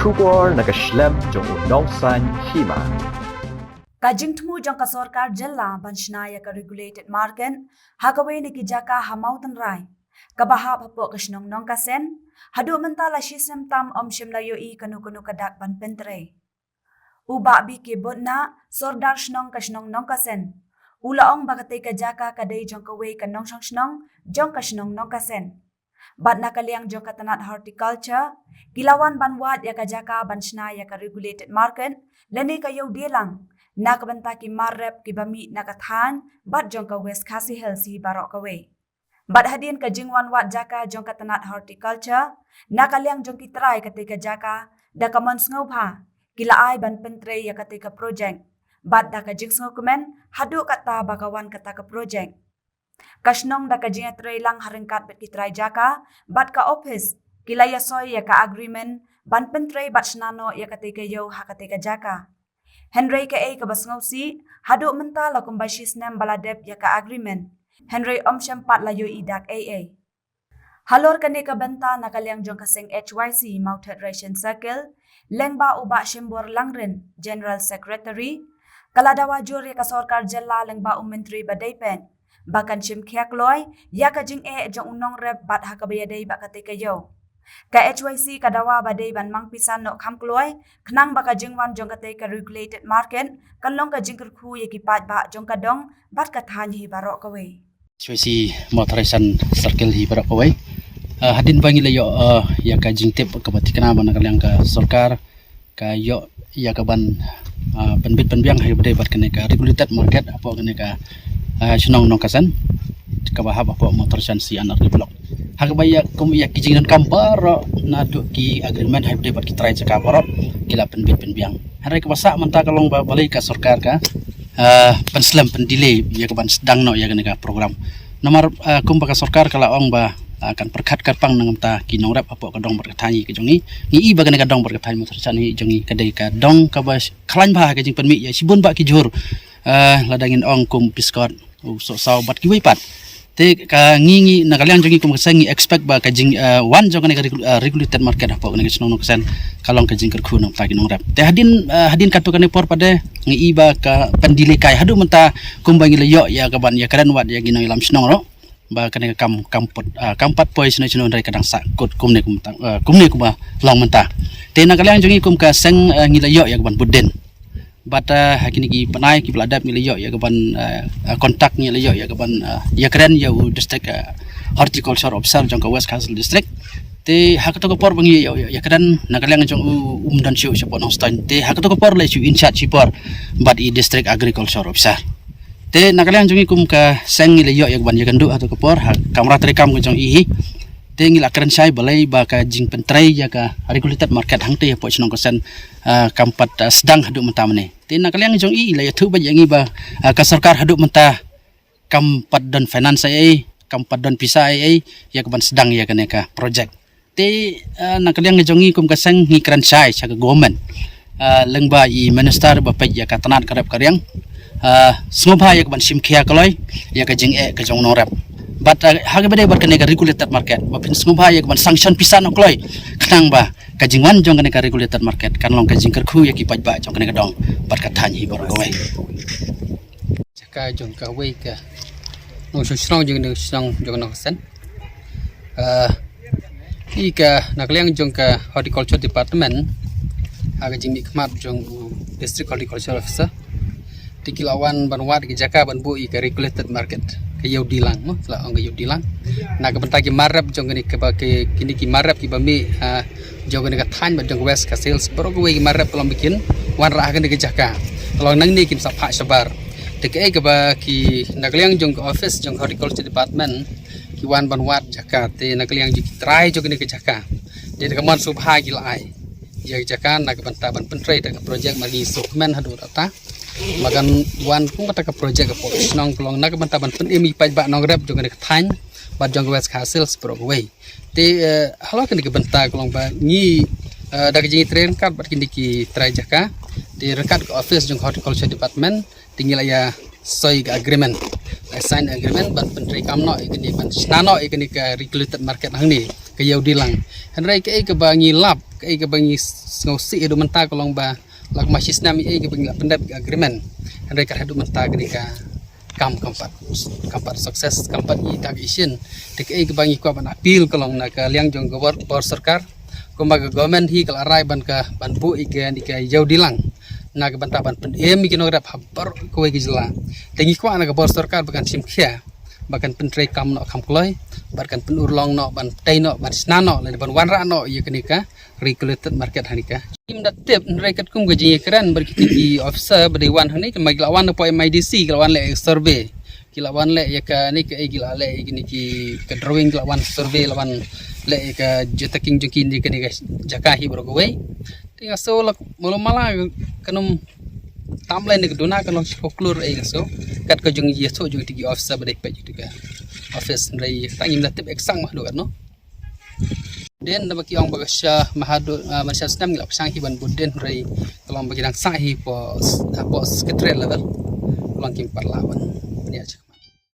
Shubor nakaslem jong unongsan hima. Kajing temu jong ka sorkar jella banshnaya ka regulated market hakawe ni kijaka hamautan rai kabahap hapo kasnong nong kasen hadu mentala shisem tam shim layo I kanu kadak ban pentre uba bi ke bodna sordar shnong kasnong nong kasen ulaong bakate kajaka kadai jong kawe kanong shnong jong kasnong nong kasen bat nakaliang jong katanat horticulture kilawan banwat ya kajaka banshnaya ka regulated market lene kayo delang nakabanta ki marrep ki bami nakathan bat jong ka West Khasi Hills hi barok kawe bat hadin ka jingwan wat jaka jong ka tanat horticulture nakaliang jong ki try katika jaka da ka mons ngopha kilaai ban pentre ya katika project bat da ka jing komen hadu kata bakawan kata ka project kasnong da ka jing try lang harengkat bet ki try jaka bat ka office kilaya soy ya ka agreement ban pentre bat snano ya katika yo ha katika jaka Henry ka ay kabasngaw si hadu mentala kumbashis nem baladep ya ka agreement. Henry syempat layo idak AA. Halor kani ka benta nakaliang jong kaseng HYC Mounted Ration Circle, lengba uba shimbor langren General Secretary, kaladawa juri ka sorkar jella lengba menteri badaypen, bakan shim kiakloy ya ka jing jong unong rep bat hakabayaday bakate kayo. Ka HYC kadawa baday ban mangpisan no kamkloy knang baka jingwan jong kate ka regulated market kanlong ka jingker khu yakipat ba jong kadong bat kathan hi barok kawe HYC Motorization Circle hi barok kawe hadin bangi layo ya ka jingtip ka batikana ban kaliang ka sarkar ka yo ya ka ban penbit penbiang hi baday bat kene ka regulated market apa kene ka chnong nong kasan ka bahab apa motorization si anak di blok hakabaya kum ya kijingan kampar na do ki agreement hay debat ki try jaka parot kila penbit penbiang hari ka basa manta kalong balai ka sarkar ka penslam pendelay ya ka ban sedang no ya ka program nomor kum ba ka sarkar kala ong ba akan perkat karpang nang ta ki nong rap apa ka dong berkatani ke jongi ni I ba ka dong berkatani motor ni jongi kadai ka dong ka ba klan ba ka jing penmi ya sibun ba ki jur ladangin ong kum piskot so saw bat ki wipat te ka ngingi nakaliang jongi kum kasangi expect ba kajing wan jong ka regulated market apa ka snong sen kalong kajing kerku nang tagi nong rap te hadin katu kane por pada ngi ba ka pendile kai hadu menta kum bangi leyo ya ka ban ya karen wat ya ginang ilam snong ro ba kane kampat poi snong rai kadang sakut kum ne kuma long menta te nakaliang jongi kum ka seng ngi leyo ya ka ban buden bata hakini ki panai ki beladap ni leyo ya kaban kontak ni leyo ya kaban ya keren ya district horticulture officer jong ka West Khasi district te hakato ko por bangi ya keren nakaliang jong dan siu siapa nong stan te hakato ko por le siu in charge por but I district agriculture officer te nakaliang jong kum ka seng ni leyo ya kaban ya kandu hakato ko por kamera terekam ko jong I te ngila keren sai balai ba ka jing pentrai ya ka regulated market hangte ya po chnong kosen kampat sedang hadu menta mene te nakaliang jong I la ya thu ba yangi ba ka sarkar hadu menta kampat don finance ai kampat don pisa ai ya ka ban sedang ya ka project te nakaliang jong I kum ka sang ngi keren sai cha ka government lengba I minister ba pa ya ka tanat karep karyang sumobha ya ka ban simkhia kaloi ya ka jing ka jong no rap but hagbede bar kene ka regulated market ba pin sumobha ya ban sanction pisan okloi kanang ba kajingwan jong kene ka regulated market kan long kajing kerku ya ki pajba jong kene ka dong bar ka thanyi bar gowe jaka jong ka we ka no shrong jong no shrong jong no sen ika nakliang jong ka horticulture department aga jing nikmat jong district horticulture officer tikilawan banwat ki jaka ban bu ika regulated market kayo dilang no la ong kayo dilang na ka bantagi marap jong ni ka ba kini ki marap ki bami jong ni ka than ba jong West Khasi Hills bro ko we marap kolom bikin wan ra ka ni ka jaka kolong nang ni kim sapha sabar te ka ba ki nakliang jong office jong horticulture department ki wan banwat jaka te nakliang ji try jong ni ka jaka de ka mon subha ki lai ya jaka na ka banta ban pentrai ta project mari sukmen hadu ta makan wan pun kata ke project ke pos nong kelong nak bantaban pen imi paj bak nong rep jong ke than bat jong West Khasi Hills pro way te halo kan ke benta kelong ba ni da ke jing train card bat kini ki try jaka di rekat ke office jong horticulture department tinggal ya soy agreement sign agreement ban pentri kamno ikini ban snano ikini ka regulated market hang ni ke yau dilang henrai ke bangi lap ke bangi ngosi edu menta kolong ba lak masis nami ke bangi pendap agreement henrai ka hadu menta ke ka kam kampat sukses kampat i tag isin dik ke bangi ko ban appeal kolong na ka liang jong gobor sarkar kumbaga government hi kal arai ban ka ban bu ikan yau dilang na ke bantaban pen mi kino grab habar ko gi jela tengi ko ana ke bor sarkar bakan sim khia bakan pentrai kam no kam kloi bakan penur long no ban tai no ban snano le ban wanra no ye kenika regulated market hanika tim dat tip rekat kum gaji keren berkiti di officer beri wan hani ke maglawan no po MIDC gelawan le survey gilawan le ya ka ni ke gila le gini ki ke drawing gilawan survey lawan le ke jetaking jokin di kenika jakahi bergowei tinga so lak mala kanum tamlain ni keduna kan koklur so kat ko jung yeso jung tigi officer badai pa juga office nrai tangim latip eksang mah do kan no den na baki ong bagasya mahado masya snam ngila pasang hiban buden nrai kalong bagi nang sahi po secretary level kalong kim parlawan